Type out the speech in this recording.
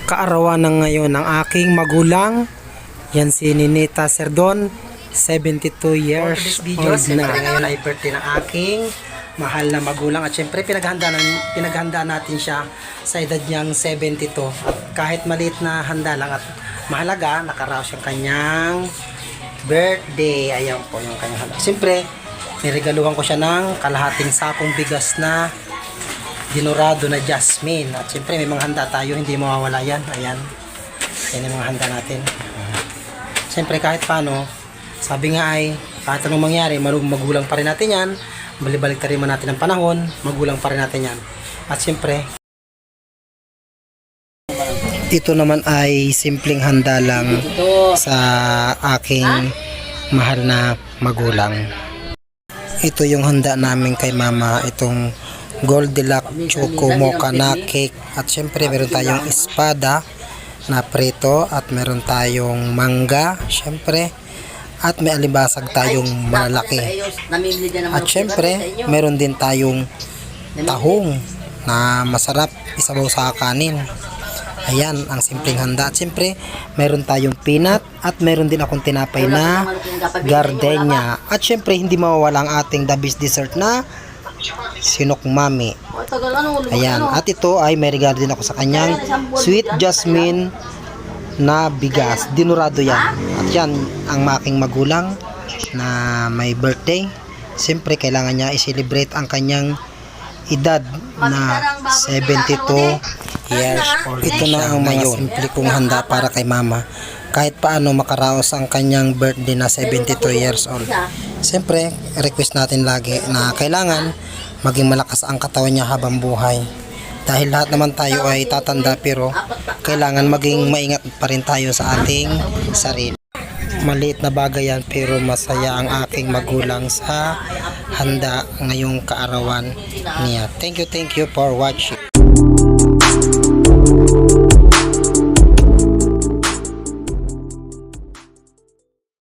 kaarawan ng ngayon ng aking magulang. Yan si Ninita Serdon, 72 years old na. Ngayon ay birthday ng aking mahal na magulang. At syempre pinaghandaan natin siya sa edad niyang 72. At kahit maliit na handa lang at mahalaga, nakaraos yung kanyang birthday. Ayan po yung kanyang handa. Syempre, niregaluhan ko siya ng kalahating sakong bigas na dinurado na jasmine. At syempre may mga handa tayo, hindi mawawala yan. Ayan. Yan yung mga handa natin. Syempre kahit paano, sabi nga ay kahit anong mangyari, magulang pa rin natin yan. Balibalik ta rin man natin ang panahon, magulang pa rin natin yan. At syempre, ito naman ay simpleng handa lang sa aking mahal na magulang. Ito yung handa namin kay mama, itong Goldilocks Choco Mocha na cake. At syempre meron tayong espada na prito at meron tayong mangga, syempre. At may alibasag tayong malalaki. At syempre meron din tayong tahong na masarap isabaw sa kanin. Ayan ang simpleng handa. At syempre meron tayong peanut at meron din akong tinapay na gardenia. At syempre hindi mawawala ang ating the best dessert na sinukmami. Ayan. At ito ay may regalo din ako sa kanyang sweet jasmine na bigas. Dinurado yan. At yan ang making magulang na may birthday. Siyempre kailangan niya i-celebrate ang kanyang edad na 72 years old. Ito na ang mga simple kong handa para kay mama. Kahit paano makaraos ang kanyang birthday na 72 years old. Siyempre, request natin lagi na kailangan maging malakas ang katawan niya habang buhay. Dahil lahat naman tayo ay tatanda pero kailangan maging maingat pa rin tayo sa ating sarili. Maliit na bagay yan pero masaya ang aking magulang sa handa ngayong kaarawan niya. Thank you for watching.